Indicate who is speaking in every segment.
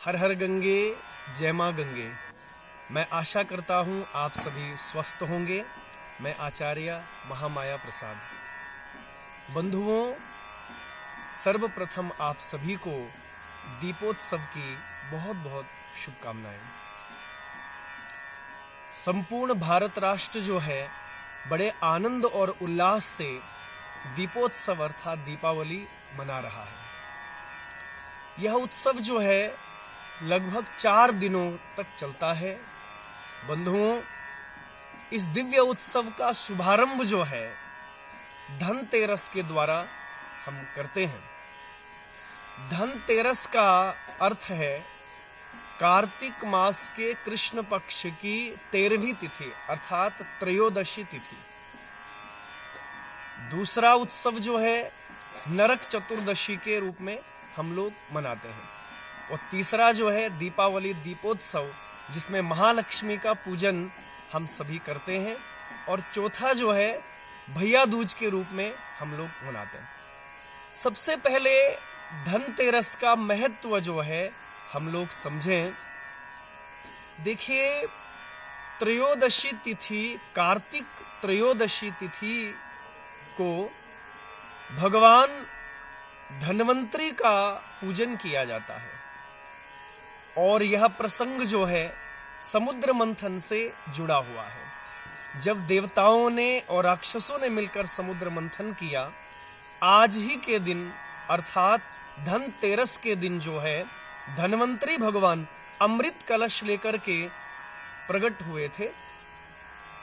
Speaker 1: हर हर गंगे, जय मां गंगे। मैं आशा करता हूं आप सभी स्वस्थ होंगे। मैं आचार्य महामाया प्रसाद। बंधुओं, सर्वप्रथम आप सभी को दीपोत्सव की बहुत बहुत शुभकामनाएं। संपूर्ण भारत राष्ट्र जो है बड़े आनंद और उल्लास से दीपोत्सव अर्थात दीपावली मना रहा है। यह उत्सव जो है लगभग 4 दिनों तक चलता है। बंधुओं, इस दिव्य उत्सव का शुभारंभ जो है धनतेरस के द्वारा हम करते हैं। धनतेरस का अर्थ है कार्तिक मास के कृष्ण पक्ष की 13वीं तिथि अर्थात त्रयोदशी तिथि। दूसरा उत्सव जो है नरक चतुर्दशी के रूप में हम लोग मनाते हैं। और तीसरा जो है दीपावली दीपोत्सव, जिसमें महालक्ष्मी का पूजन हम सभी करते हैं। और चौथा जो है भैया दूज के रूप में हम लोग मनाते हैं। सबसे पहले धनतेरस का महत्व जो है हम लोग समझें। देखिए, त्रयोदशी तिथि, कार्तिक त्रयोदशी तिथि को भगवान धन्वंतरी का पूजन किया जाता है। और यह प्रसंग जो है समुद्र मंथन से जुड़ा हुआ है। जब देवताओं ने और राक्षसों ने मिलकर समुद्र मंथन किया, आज ही के दिन अर्थात धनतेरस के दिन जो है धन्वंतरी भगवान अमृत कलश लेकर के प्रकट हुए थे।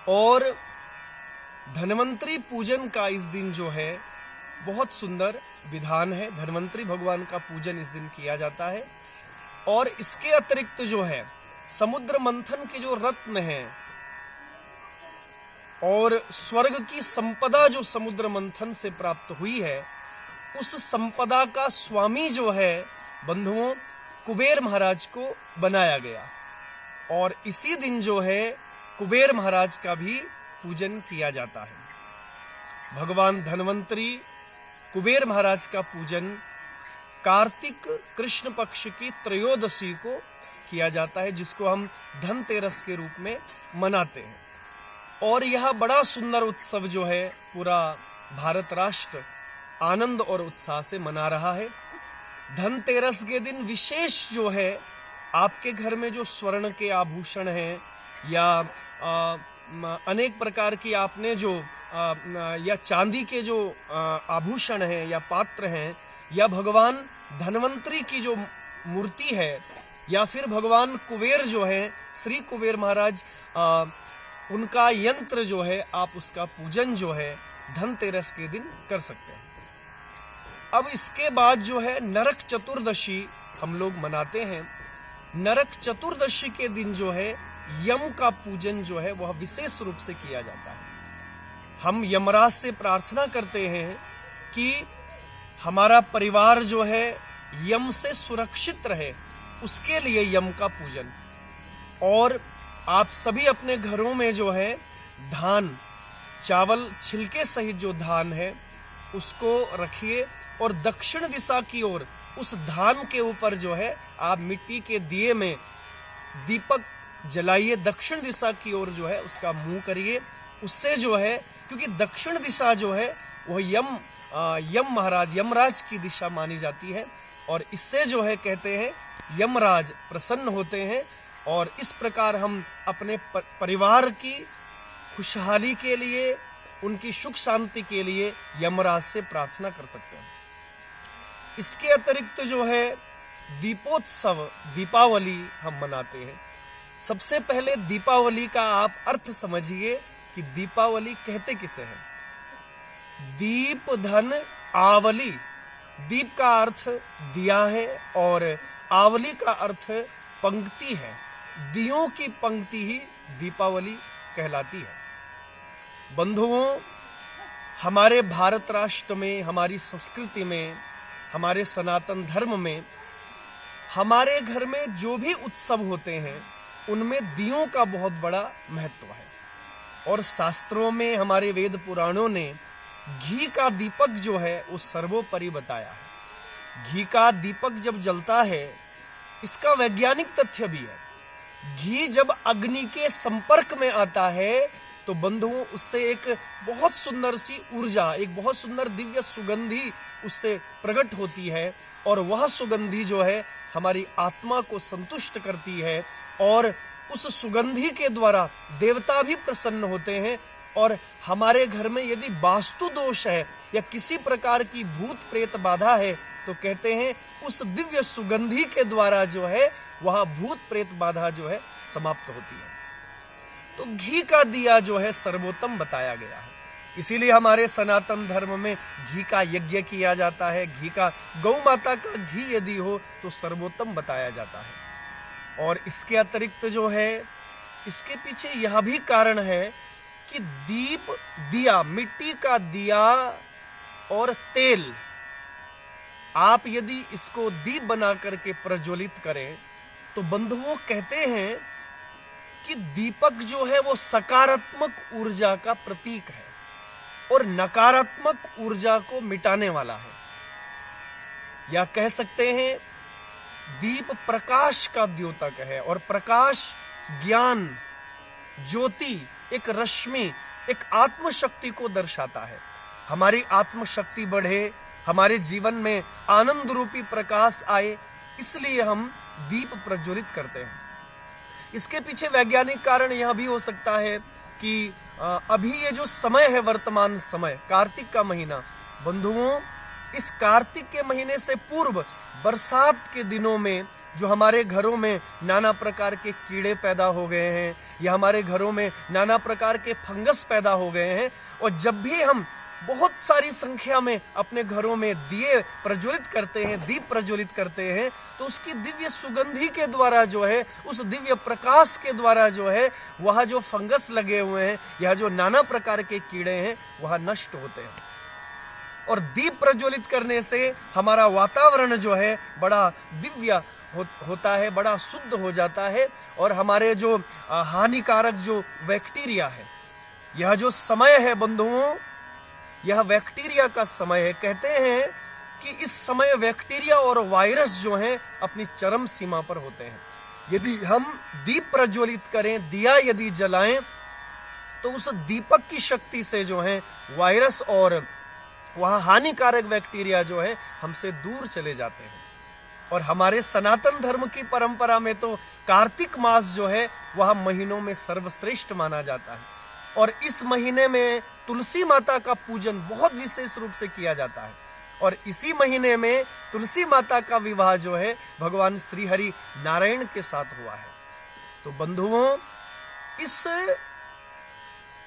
Speaker 1: और धन्वंतरी पूजन का इस दिन जो है बहुत सुंदर विधान है। धन्वंतरी भगवान का पूजन इस दिन किया जाता है। और इसके अतिरिक्त जो है समुद्र मंथन के जो रत्न हैं और स्वर्ग की संपदा जो समुद्र मंथन से प्राप्त हुई है, उस संपदा का स्वामी जो है बंधुओं कुबेर महाराज को बनाया गया। और इसी दिन जो है कुबेर महाराज का भी पूजन किया जाता है। भगवान धन्वंतरी कुबेर महाराज का पूजन कार्तिक कृष्ण पक्ष की त्रयोदशी को किया जाता है, जिसको हम धनतेरस के रूप में मनाते हैं। और यह बड़ा सुंदर उत्सव जो है पूरा भारत राष्ट्र आनंद और उत्साह से मना रहा है। धनतेरस के दिन विशेष जो है आपके घर में जो स्वर्ण के आभूषण हैं या अनेक प्रकार की आपने जो या चांदी के जो आभूषण हैं या पात्र हैं, या भगवान धन्वंतरी की जो मूर्ति है, या फिर भगवान कुबेर जो है श्री कुबेर महाराज, उनका यंत्र जो है आप उसका पूजन जो है धनतेरस के दिन कर सकते हैं। अब इसके बाद जो है नरक चतुर्दशी हम लोग मनाते हैं। नरक चतुर्दशी के दिन जो है यम का पूजन जो है वह विशेष रूप से किया जाता है। हम यमराज से प्रार्थना करते हैं कि हमारा परिवार जो है यम से सुरक्षित रहे, उसके लिए यम का पूजन। और आप सभी अपने घरों में जो है धान, चावल छिलके सहित जो धान है उसको रखिए और दक्षिण दिशा की ओर उस धान के ऊपर जो है आप मिट्टी के दिए में दीपक जलाइए। दक्षिण दिशा की ओर जो है उसका मुंह करिए। उससे जो है, क्योंकि दक्षिण दिशा जो है वह यमराज की दिशा मानी जाती है। और इससे जो है कहते हैं यमराज प्रसन्न होते हैं। और इस प्रकार हम अपने परिवार की खुशहाली के लिए, उनकी सुख शांति के लिए यमराज से प्रार्थना कर सकते हैं। इसके अतिरिक्त जो है दीपोत्सव, दीपावली हम मनाते हैं। सबसे पहले दीपावली का आप अर्थ समझिए कि दीपावली कहते किसे हैं। दीप धन आवली। दीप का अर्थ दिया है और आवली का अर्थ पंक्ति है। दियों की पंक्ति ही दीपावली कहलाती है। बंधुओं, हमारे भारत राष्ट्र में, हमारी संस्कृति में, हमारे सनातन धर्म में, हमारे घर में जो भी उत्सव होते हैं उनमें दियों का बहुत बड़ा महत्व है। और शास्त्रों में, हमारे वेद पुराणों ने घी का दीपक जो है वो सर्वोपरि बताया है। घी का दीपक जब जलता है इसका वैज्ञानिक तथ्य भी है। घी जब अग्नि के संपर्क में आता है तो बंधुओं उससे एक बहुत सुंदर सी ऊर्जा, एक बहुत सुंदर दिव्य सुगंधी उससे प्रकट होती है, और वह सुगंधी जो है हमारी आत्मा को संतुष्ट करती है, और उस सुगंधी के द्वारा देवता भी प्रसन्न होते हैं। और हमारे घर में यदि वास्तु दोष है या किसी प्रकार की भूत प्रेत बाधा है तो कहते हैं उस दिव्य सुगंधी के द्वारा जो है वह भूत प्रेत बाधा जो है समाप्त होती है। तो घी का दिया जो है सर्वोत्तम बताया गया है। इसीलिए हमारे सनातन धर्म में घी का यज्ञ किया जाता है। घी का, गौ माता का घी यदि हो तो सर्वोत्तम बताया जाता है। और इसके अतिरिक्त जो है, इसके पीछे यह भी कारण है कि दीप, दिया, मिट्टी का दिया और तेल, आप यदि इसको दीप बना करके प्रज्वलित करें तो बंधुओं कहते हैं कि दीपक जो है वो सकारात्मक ऊर्जा का प्रतीक है और नकारात्मक ऊर्जा को मिटाने वाला है। या कह सकते हैं दीप प्रकाश का द्योतक है, और प्रकाश ज्ञान, ज्योति, एक रश्मि, एक आत्मशक्ति को दर्शाता है। हमारी आत्मशक्ति बढ़े, हमारे जीवन में आनंद रूपी प्रकाश आए, इसलिए हम दीप प्रज्वलित करते हैं। इसके पीछे वैज्ञानिक कारण यह भी हो सकता है कि अभी ये जो समय है, वर्तमान समय, कार्तिक का महीना, बंधुओं इस कार्तिक के महीने से पूर्व बरसात के दिनों में जो हमारे घरों में नाना प्रकार के कीड़े पैदा हो गए हैं या हमारे घरों में नाना प्रकार के फंगस पैदा हो गए हैं, और जब भी हम बहुत सारी संख्या में अपने घरों में दिए प्रज्वलित करते हैं, दीप प्रज्वलित करते हैं, तो उसकी दिव्य सुगंधी के द्वारा जो है, उस दिव्य प्रकाश के द्वारा जो है, वह जो फंगस लगे हुए हैं या जो नाना प्रकार के कीड़े हैं वह नष्ट होते हैं। और दीप प्रज्वलित करने से हमारा वातावरण जो है बड़ा दिव्य होता है, बड़ा शुद्ध हो जाता है, और हमारे जो हानिकारक जो बैक्टीरिया है, यह जो समय है बंधुओं, यह बैक्टीरिया का समय है। कहते हैं कि इस समय बैक्टीरिया और वायरस जो हैं अपनी चरम सीमा पर होते हैं। यदि हम दीप प्रज्वलित करें, दिया यदि जलाएं, तो उस दीपक की शक्ति से जो है वायरस और वह हानिकारक बैक्टीरिया जो है हमसे दूर चले जाते हैं। और हमारे सनातन धर्म की परंपरा में तो कार्तिक मास जो है वह महीनों में सर्वश्रेष्ठ माना जाता है, और इस महीने में तुलसी माता का पूजन बहुत विशेष रूप से किया जाता है। और इसी महीने में तुलसी माता का विवाह जो है भगवान श्री हरि नारायण के साथ हुआ है। तो बंधुओं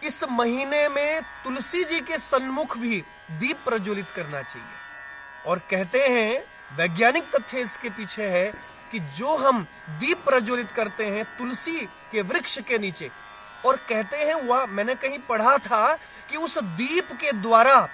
Speaker 1: इस महीने में तुलसी जी के सन्मुख भी दीप प्रज्वलित करना चाहिए। और कहते हैं वैज्ञानिक तथ्य इसके पीछे है कि जो हम दीप प्रज्वलित करते हैं तुलसी के वृक्ष के नीचे, और कहते हैं वह, मैंने कहीं पढ़ा था कि उस दीप के द्वारा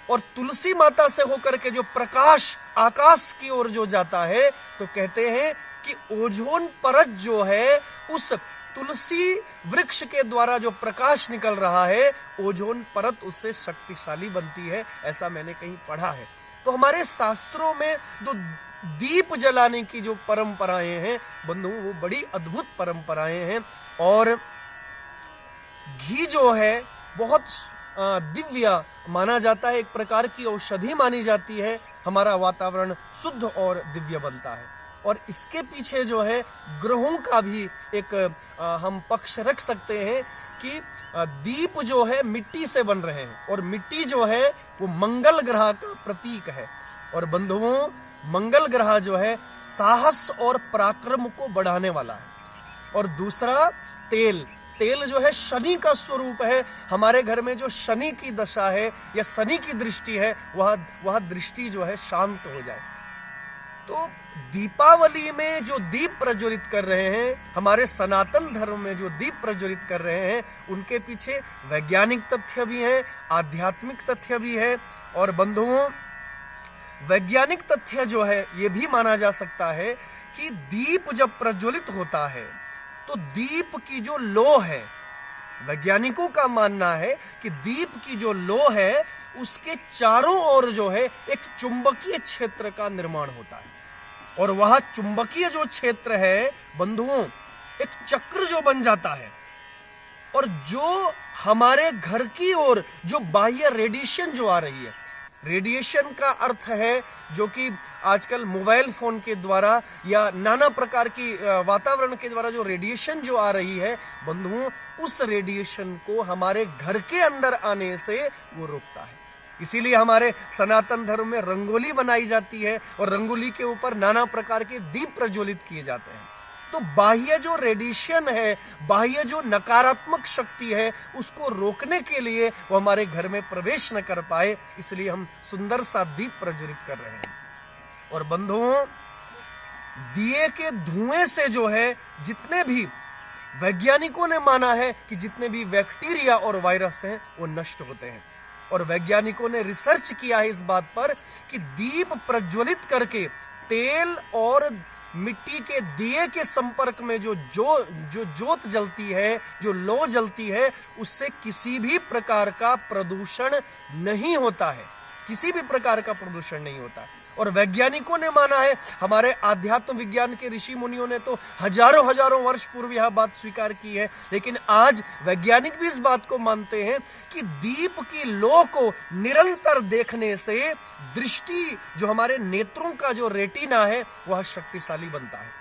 Speaker 1: और तुलसी माता से होकर के जो प्रकाश आकाश की ओर जो जाता है, तो कहते हैं कि ओजोन परत जो है उस तुलसी वृक्ष के द्वारा जो प्रकाश निकल रहा है, ओजोन परत उससे शक्तिशाली बनती है, ऐसा मैंने कहीं पढ़ा है। तो हमारे शास्त्रों में जो दीप जलाने की जो परंपराएं हैं बंधु, वो बड़ी अद्भुत परंपराएं हैं। और घी जो है बहुत दिव्य माना जाता है, एक प्रकार की औषधि मानी जाती है, हमारा वातावरण शुद्ध और दिव्य बनता है। और इसके पीछे जो है ग्रहों का भी एक हम पक्ष रख सकते हैं कि दीप जो है मिट्टी से बन रहे हैं, और मिट्टी जो है वो मंगल ग्रह का प्रतीक है। और बंधुओं मंगल ग्रह जो है साहस और पराक्रम को बढ़ाने वाला है। और दूसरा तेल जो है शनि का स्वरूप है। हमारे घर में जो शनि की दशा है या शनि की दृष्टि है, वह दृष्टि जो है शांत हो जाए। तो दीपावली में जो दीप प्रज्वलित कर रहे हैं, हमारे सनातन धर्म में जो दीप प्रज्वलित कर रहे हैं, उनके पीछे वैज्ञानिक तथ्य भी है, आध्यात्मिक तथ्य भी है। और बंधुओं वैज्ञानिक तथ्य जो है ये भी माना जा सकता है कि दीप जब प्रज्वलित होता है तो दीप की जो लो है, वैज्ञानिकों का मानना है कि दीप की जो लो है उसके चारों ओर जो है एक चुंबकीय क्षेत्र का निर्माण होता है। और वह चुंबकीय जो क्षेत्र है बंधुओं, एक चक्र जो बन जाता है, और जो हमारे घर की ओर जो बाह्य रेडिएशन जो आ रही है, रेडिएशन का अर्थ है जो कि आजकल मोबाइल फोन के द्वारा या नाना प्रकार की वातावरण के द्वारा जो रेडिएशन जो आ रही है बंधुओं, उस रेडिएशन को हमारे घर के अंदर आने से वो रोकता है। इसीलिए हमारे सनातन धर्म में रंगोली बनाई जाती है और रंगोली के ऊपर नाना प्रकार के दीप प्रज्वलित किए जाते हैं। तो बाह्य जो रेडिएशन है, बाह्य जो नकारात्मक शक्ति है, उसको रोकने के लिए वो हमारे घर में प्रवेश न कर पाए, इसलिए हम सुंदर सा दीप प्रज्वलित कर रहे हैं। और बंधुओं, दिए के धुएं से जो है जितने भी वैज्ञानिकों ने माना है कि जितने भी बैक्टीरिया और वायरस हैं वो नष्ट होते हैं। और वैज्ञानिकों ने रिसर्च किया है इस बात पर कि दीप प्रज्वलित करके तेल और मिट्टी के दिए के संपर्क में जो जोत जलती है, जो लौ जलती है, उससे किसी भी प्रकार का प्रदूषण नहीं होता है, किसी भी प्रकार का प्रदूषण नहीं होता है। और वैज्ञानिकों ने माना है, हमारे आध्यात्म विज्ञान के ऋषि मुनियों ने तो हजारों वर्ष पूर्व यह बात स्वीकार की है, लेकिन आज वैज्ञानिक भी इस बात को मानते हैं कि दीप की लौ को निरंतर देखने से दृष्टि, जो हमारे नेत्रों का जो रेटिना है, वह शक्तिशाली बनता है।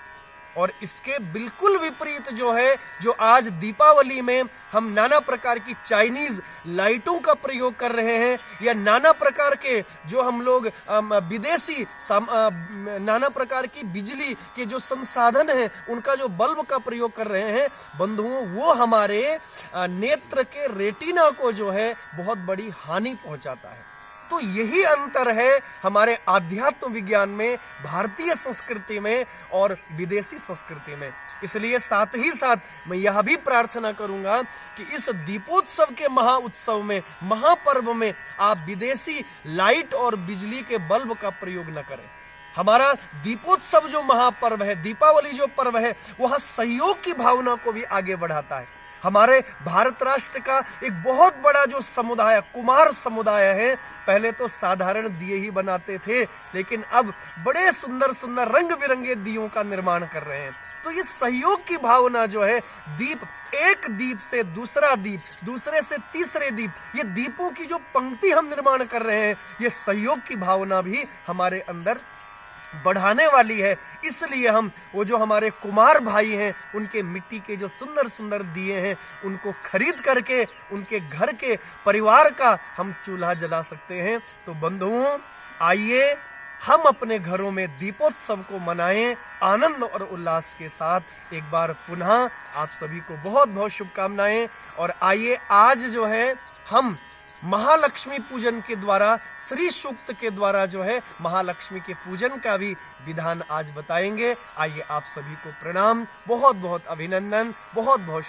Speaker 1: और इसके बिल्कुल विपरीत जो है, जो आज दीपावली में हम नाना प्रकार की चाइनीज लाइटों का प्रयोग कर रहे हैं, या नाना प्रकार के जो हम लोग विदेशी नाना प्रकार की बिजली के जो संसाधन हैं, उनका जो बल्ब का प्रयोग कर रहे हैं बंधुओं, वो हमारे नेत्र के रेटिना को जो है बहुत बड़ी हानि पहुंचाता है। तो यही अंतर है हमारे आध्यात्म विज्ञान में, भारतीय संस्कृति में और विदेशी संस्कृति में। इसलिए साथ ही साथ मैं यह भी प्रार्थना करूंगा कि इस दीपोत्सव के महाउत्सव में, महापर्व में आप विदेशी लाइट और बिजली के बल्ब का प्रयोग न करें। हमारा दीपोत्सव जो महापर्व है, दीपावली जो पर्व है, वह सहयोग की भावना को भी आगे बढ़ाता है। हमारे भारत राष्ट्र का एक बहुत बड़ा जो समुदाय, कुमार समुदाय है, पहले तो साधारण दिए ही बनाते थे, लेकिन अब बड़े सुंदर सुंदर रंग बिरंगे दियों का निर्माण कर रहे हैं। तो ये सहयोग की भावना जो है, दीप, एक दीप से दूसरा दीप, दूसरे से तीसरे दीप, ये दीपों की जो पंक्ति हम निर्माण कर रहे हैं, ये सहयोग की भावना भी हमारे अंदर बढ़ाने वाली है। इसलिए हम वो जो हमारे कुमार भाई हैं, उनके मिट्टी के जो सुंदर सुंदर दिए हैं, उनको खरीद करके उनके घर के परिवार का हम चूल्हा जला सकते हैं। तो बंधुओं, आइए हम अपने घरों में दीपोत्सव को मनाएं आनंद और उल्लास के साथ। एक बार पुनः आप सभी को बहुत बहुत शुभकामनाएं। और आइए आज जो है हम महालक्ष्मी पूजन के द्वारा, श्री सूक्त के द्वारा जो है महालक्ष्मी के पूजन का भी विधान आज बताएंगे। आइए आप सभी को प्रणाम, बहुत बहुत अभिनंदन, बहुत बहुत